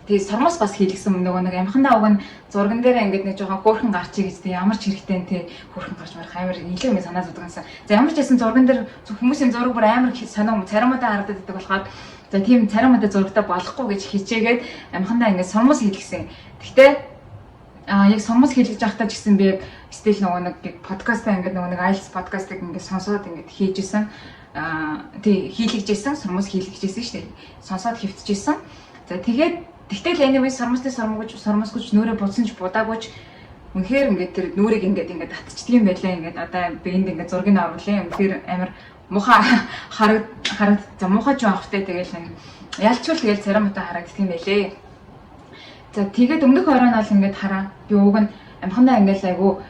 сормос бас хийлгсэн нөгөө нэг амхандаа уг нь зурган дээр ингээд нэг жоохон хөөрхөн гарчиг гэж ямар ч хэрэгтэй нэ хөөрхөн гарч марах амар илүү юм санаа зовдгансан. За ямар ч байсан зурган дээр хүмүүсийн зураг бүр амар санаа царамадаа харагдаад байдаг болохоор за тийм царамадаа зурагтай болохгүй гэж хичээгээд амхандаа ингээд сормос хийлгсэн. Гэхдээ яг сормос хийлгэж байхдаа ч гэсэн би стил нөгөө нэг подкастаа ингээд нөгөө нэг IELTS подкастыг ингээд сонсоод ингээд хийжсэн. Тий хийлгэж исэн, сормос хийлгэж исэн шүү дээ. Сонсоод хэвтчихсэн. За тэгээд тэгтэл anyway сормосгүйч нүрээ будсан ч будаагүй ч үнэхээр ингээд тэр нүрийг ингээд татчихдаг юм байлаа. Ингээд одоо би энд ингээд зургийг оруулаа. Үнэхээр амар муухай харагд за муухай ч авахтай тэгэл ялчгүй тэгэл царамтай харагддаг юм байлээ. За тэгээд өмнөх оройн бол ингээд хараа. Би уг нь амхандаа ингээд айгу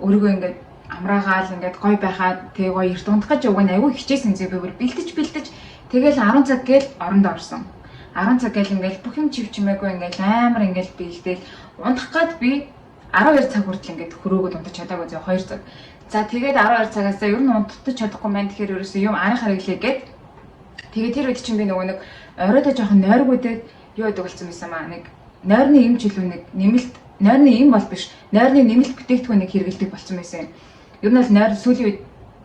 өөрийгөө ингээд амраагаал ингээд гой байхад тэгээ гоё эрт ундах гэж уг нь айгу хичээсэн зэ би бүр бэлдэж тэгэл 10 цаг гээл оронд орсон. 10 цаг гээл ингээл бүх юм чивчмээгүй ингээл амар ингээл бэлдээл ундах гад би 12 цаг хүртэл ингээд хөрөөгөө унтаж чадаагүй зөө 2 цаг. За тэгээд 12 цагаас ер нь унтаж чадахгүй маань тэгэхээр ерөөсөө юм арга хариглаа гээд тэгээд тэр үед чинь би нөгөө нэг оройдоо жоохон нойргуудад юу яадаг болсон байсан маа нэг нойрны юм ч илүү нэг нэмэлт нойрны юм бол биш нойрны нэмэлт бүтээгдэхүүнийг хэрэгэлдэг болсон байсан юм. Ер нь бол нойр сүүлийн үед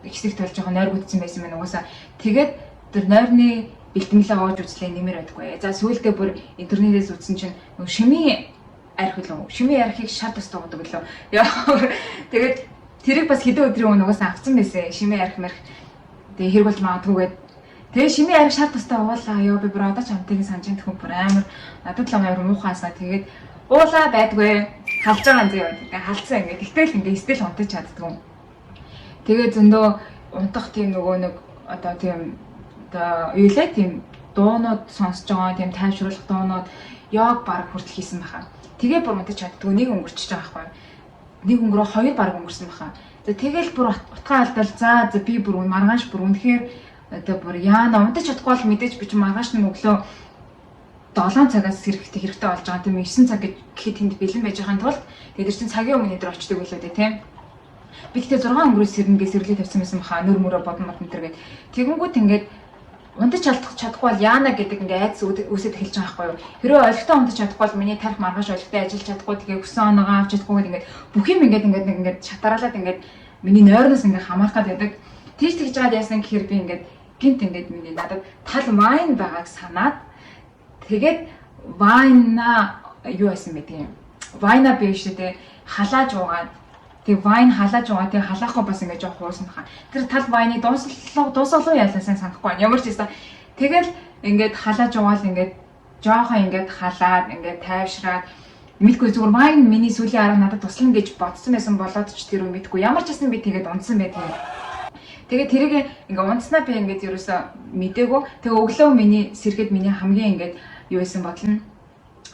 хэсэгт болж жоохон нойргуудсан байсан мэн угаасаа тэгээд тэр нойрны бэлтгэлээ оож үзлээ нэмэр байдаггүй. За сүүлдээ бүр интернетээс үзсэн чинь шимийн арх үлээ. Шимийн архийг шар тус туудаг лөө. Яа. Тэгээд тэрийг бас хэдэн өдрийн өмнө угаасаа авсан байсан. Шимийн арх мэрх. Тэгээ хэрэг болж магадгүйгээд тэгээ шимийн арх шар тустай уулаа. Ёо би бүр одоо ч амтыг санаж байгаа хүн бүр амар надад л амар муухаасаа тэгээд уулаа байдгүй. Халж байгаа юм зөө. Тэгээ халцсан ингээд. Гэтэл ингээд стил унтаж чаддгүй. Тэгээ зөндөө унтах тийм нөгөө нэг одоо тийм юу лээ тийм дуунууд сонсож байгаа тийм тайвшруулах дуунууд яг баг хүртэл хийсэн байхаа. Тэгээ бүр унтаж чаддгүй нэг өнгөрчихөж байгаа байхгүй. Нэг өнгөрөө хоёр баг өнгөрсөн байхаа. За тэгэл бүр утгаа алдал за би бүр маргааш бүр үнэхээр одоо бүр яана унтаж чадахгүй бол мэдээж би ч маргааш нь өглөө 7 цагаас хэрэгтэй болж байгаа тийм 9 цаг гэхэд тэнд бэлэн байж байгааны тулд тэгээд чинь цагийн өмнө өдөр очдөг байлаа дээ тийм. Би гэхдээ 6 өнгөрөөс сэрнгээ сэрлээ тавьсан байсан байхаа нөр мөрөө бодно мөр гээд тэгэнгүүт ингээд унтаж чадахгүй бол яана гэдэг ингээ айц үсэд эхэлж байгаа байхгүй юу. Хэрвээ олигтой унтаж чадахгүй бол миний тарих маргааш олигтой ажиллаж чадахгүй тэгээ өсөн оноогоо авч чадахгүй ингээд бүх юм ингээд шатараалаад ингээд миний нойрноос ингээ хамаарах гэдэг. Тийш тэгж жаад яасан гэхээр би ингээд гинт ингээд миний надад тал вайн байгааг санаад тэгээд вайна юу байсан бэ тийм. Вайна биш үү халааж уугаад тэг вайн халааж байгаа тэг халаахгүй бас ингэж жоох хуусан баха. Тэр тал вайны дуусалуу ялаасан санахгүй байна. Ямар ч байсан. Тэгэл ингээд халааж угаал ингээд жоохон ингээд халаад ингээд тайвшраад Мэдгүй зүгээр маань миний сүүлийн арга надад туслана гэж бодсон байсан болоод ч тэр үү мэдгүй. Ямар ч гэсэн би тэгээд унтсан байдаг. Тэгээд тэрийг ингээ унтснаа би ингээд ерөөсөө мдээгүй. Тэгээ өглөө миний сэрхэд миний хамгийн ингээд юу байсан бодлоо.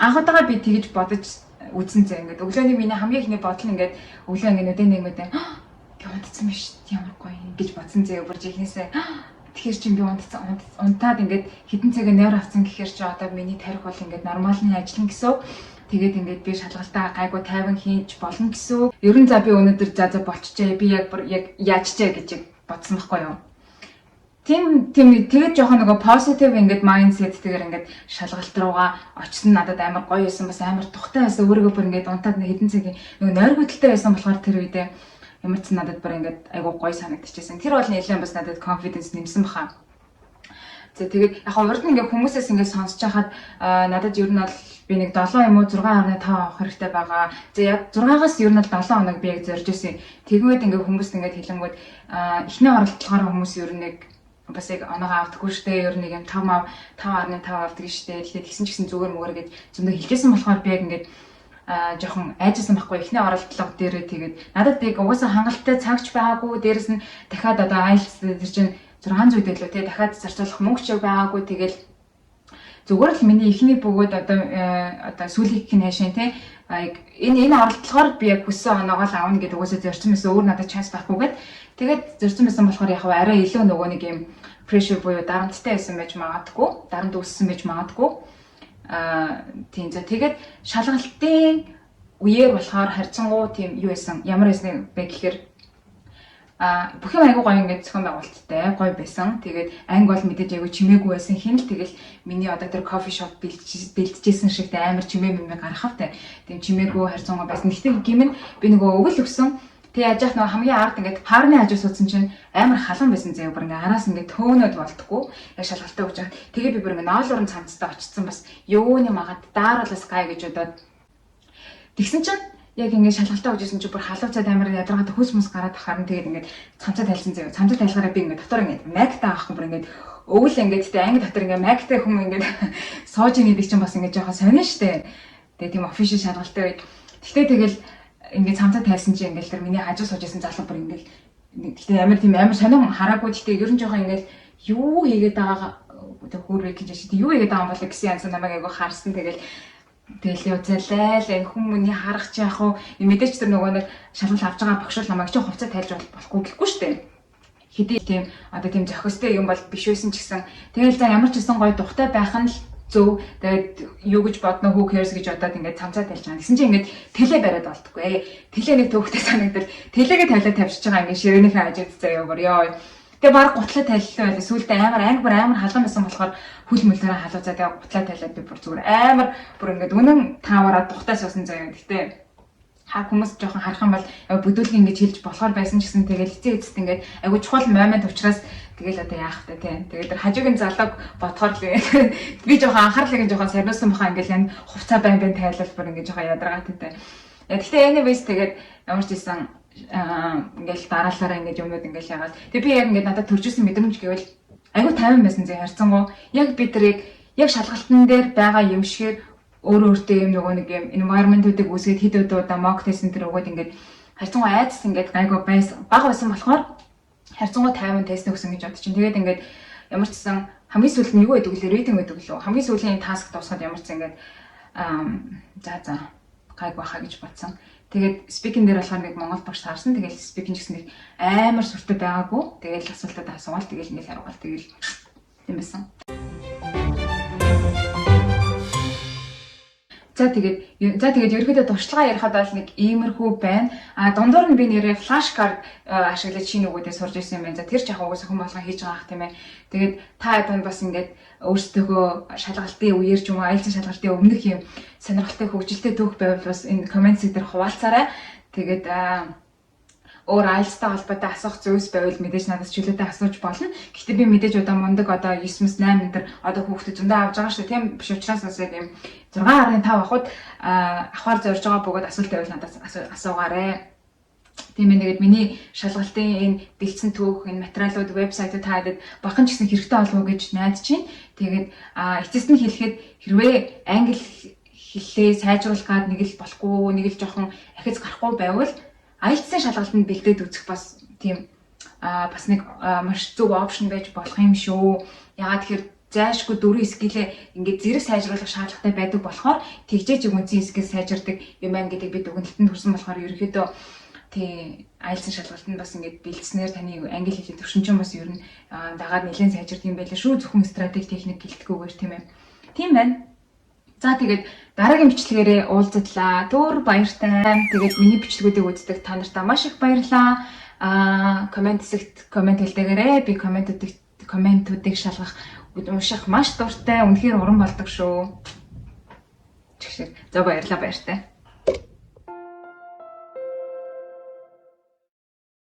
Анх удаага би тэгж бодож үзсэн зэ ингээд өглөөний миний хамгийн ихний бодол ингээд өглөө ингээд нүдэн нэгмэдэ би унтсан биш ямар гоё гэж бодсон зэ бүр жихнээсээ тэгэхээр чи би унтаад ингээд хитэн цагаа нойр авсан гэхээр чи одоо миний тарих бол ингээд нормалны ажиллана гэсэн. Тэгээд ингээд би шалгалтаа гайгүй тайван хийж болно гэсэн. Ерөн за би өнөөдөр за болчихжээ. Би яг яачжээ гэж бодсон байхгүй юу? Тийм тэгээд жоохон нөгөө positive ингээд mindset тэгээд ингээд шалгалт руугаа очсон надад амар гоё байсан бас амар тухтай байсан өөрийгөө бүр ингээд унтаад нэг хэдэн цагийн нөгөө нойр хөдөлтэй байсан болохоор тэр үедээ ямар ч надад бүр ингээд айгуу гоё санагдчихсэн. Тэр бол нэлээд бас надад confidence нэмсэн баха. За тэгээд яг урд нь ингээд хүмүүсээс ингээд сонсож хахад надад ер нь бол би нэг 7 юм уу 6.5 авах хэрэгтэй байгаа. За яг 6-аас ер нь бол 7 хоног би яг зорж ирсэн. Тэгмээд ингээд хүмүүст ингээд хэлэнгүүд эхний оролдлогоор хүмүүс ер нь нэг бас яг оноогоо авдаггүй штэ ер нь юм 5.5 авдаг штэ тэгээд тэгсэн ч гэсэн зүгээр мөгөр гэж зөндөө хэлжсэн болохоор би яг ингээд жоохон айжсан байхгүй эхний оролдлого дээрээ тэгээд надад яг угаасаа хангалттай цагч байгаагүй дээрэс нь дахиад одоо IELTS тэр чинь 600 дэлөө те дахиад зарцуулах мөнгө ч байгаагүй тэгэл зүгээр л миний эхний бөгөөд одоо сүүлийн их хайшин те энэ оролдлогоор би яг хүссэн оноогоо л аавна гэдэг угаасаа зорьсон байсан өөр надад chance байхгүйгээд тэгээд зорьсон байсан болохоор яг арай илүү нөгөө нэг юм pressure буюу дарамттай байсан байж магадгүй дарамт үүссэн байж магадгүй тийм за тэгээд шалгалтын үеэр болохоор харьцангуй тийм юу байсан ямар байсан бэ гэхээр бүх юм айгуу гоё ингээд зохион байгуулалттай гоё байсан. Тэгээд анги бол мэдээж айгуу чимээгүй байсан. Хинэл тэгэл миний одоо тэр кофе шоп бэлтжижсэн шигтэй амар чимээ гарахавтай. Тийм чимээгүй харьцангуй байсан. Гэхдээ гимэн би нөгөө өвөл өгсөн. Тэг яаж яах нөгөө хамгийн ард ингээд хаарны хажуу суудсан чинь амар халуун байсан заяа бүр ингээд араас ингээд төөнөд болтгоо. Яг шалгалтаа өгч байгаа. Тэгээ би бүр ингээд ноолуурын цамцтай очсон бас юуны магад дааруулаас гай гэж бодоод тэгсэн чинь яг ингээд шалгалтаа өгжсэн чи бүр халуун цайд амар ядаргаад хөөс мөс гараад харна тэгээд ингээд цамцаа тайлсан заяа. Цамцаа тайлахаараа би ингээд дотор ингээд магтай авах бүр ингээд өвөл ингээд тэ анги дотор ингээд магтай хүм ингээд сууж ийн гэдэг чинь бас ингээд жоохон сонин штэ. Тэгээ тийм офишиал шалгалтаа үед. Тэгтээ тэгэл ингээд цамцаа тайлсан чи ингээд тэр миний хажуу суужсэн залуу бүр ингээд тэгтээ амар сонин хараагүй тэгтээ ер нь жоохон ингээд юу хийгээд байгаа хөөрэй гэж шийдээ юу хийгээд байгаа юм бол гэсэн янз намайг айгу харсан тэгэл үзэлээ хүмүүний харах чи яг уу мэдээч тэр нөгөө нэг шалгалт авч байгаа багш намайг чи хувцас тайлж болохгүй гэхгүй штэ хэдий тийм одоо тийм зохистой юм бол биш байсан ч гэсэн тэгэл за ямар ч гэсэн гоё духтай байх нь л зөв тэгээд юу гэж бодно who cares гэж бодоод ингээд цамцаа тайлж байгаа. Гэсэн чинь ингээд тэлээ бариад болтгүй. Тэлээ нэг төвхтэй санагдал тэлээгээ тавилаад тавьчихж байгаа ингээд ширээнийхээ хажууд заяа өгөрё. Тэгээ баг гутлаа тайллаа байлаа. Сүүлдээ амар халуун байсан болохоор хүл мөлөөрөө халуузаа тэгээ гутлаа тайлаад би бүр зүгээр амар бүр ингээд үнэн таавараа тухтай суусан заяа. Гэтэ хүмүүс жоохон харах юм бол бүдүүлэг ингэж хэлж болохоор байсан ч гэсэн тэгэл эцэст ингээд айгу чухал момент учраас тэгэл одоо яах вэ те. Тэгээд тэр хажуугийн залууг бодохоор л би жоохон анхаарлыг жоохон сарниусан баха ингээд яг хувцаа байн тайлбар бүр ингээд жоохон ядаргаатай те. Гэхдээ anyways тэгээд ямар ч гэсэн ингээл дараалалаараа ингээд юмнууд ингээл яагаад. Тэгээ би яг ингээд надад төржсэн мэдрэмж гэвэл айгу тайван байсан зэ харьцангуй яг би тэрийг яг шалгалтын дээр байгаа юм шигээр өөртөө юм нөгөө нэг юм environment-уудыг үүсгээд хэд удаа mock test энэ төр өгөөд ингээд харьцангуй айдас ингээд гайгүй байсан бага байсан болохоор харьцангуй тайван тест өгсөн гэж бодчих чинь тэгээд ингээд ямар ч гэсэн хамгийн сүүлд нь юу гэдэг вэ reading гэдэг лөө хамгийн сүүлийн task дуусгаад ямар ч ингээд за гайгүй хаа гэж бодсон. Тэгээд speaking дээр болохоор нэг Монгол багш таарсан. Тэгээд speaking гэсэн нэг амар сүртэй байгаагүй. Тэгээд асуултад асуувал тэгээд ингээд харуулгал тэгээд юм байсан. За тэгээд ерөөдөө туршлагаа ярихад бол нэг иймэрхүү байна. Дундуур нь би нэрээ флаш карт ашиглаж шинэ үгүүдээ сурж ирсэн юм байна. За тэр ч яг угаасаа хүн болгон хийж байгаа ах тийм ээ. Тэгээд та хэд бас ингээд өөрсдөө шалгалтын үеэр ч юм уу IELTS шалгалтын өмнөх юм сонирхолтой хөгжилтэй түүх байвал бас энэ коммент дээр хуваалцаарай. Тэгээд өөр IELTS-тай холбоотой асуух зүйлс байвал мэдээж надаас чөлөөтэй асууж болно. Гэхдээ би мэдээж одоо мундаг одоо 9-8 энэ одоо хүүхдэд зөндөө авч байгаа шүү дээ. Тийм биш учраас бас яг юм 6.5 авахд авахар зорж байгаа бөгөөд асуулт байвал надаас асуугаарай. Тийм ээ тэгээд миний шалгалтын энэ бэлдсэн түүх энэ материалууд вебсайтад таадаг бахан ч гэсэн хэрэгтэй болов уу гэж найдаж байна. Тэгээд эцэст нь хэлэхэд хэрвээ англи хэллээ сайжруулах гад нэг л болохгүй, нэг л жоохон ахиц гарахгүй байвал IELTS-ийн шалгалтанд бэлдээд үзэх бас тийм бас нэг маш зөв опшн байж болох юм шүү. Ягаад тэгэхээр зайлшгүй 4 скиллээ ингээд зэрэг сайжруулах шаардлагатай байдаг болохоор тэгжээж үгэнцэн скил сайжирдаг юм байна гэдэг бид дүгнэлтэнд хүрсэн болохоор ерөнхийдөө тий IELTS-ийн шалгалтанд бас ингээд бэлдснээр таны англи хэлний төвшинч бас ер нь дагаад нэлээд сайжирдаг юм байлаа шүү. Зөвхөн стратеги техник гэлтгүүгээр тийм ээ. Тийм байна. За тэгээд дараагийн бичлэгээрээ уулзтлаа. Түр баяртай. Тэгээд миний бичлгүүдийг үздэг та нартай маш их баярлалаа. Комент хэсэгт комент хэлдээгээрэй. Би комментуудыг шалгах унших маш дуртай. Үнэхээр уран болдог шүү. За баярлалаа баяртай.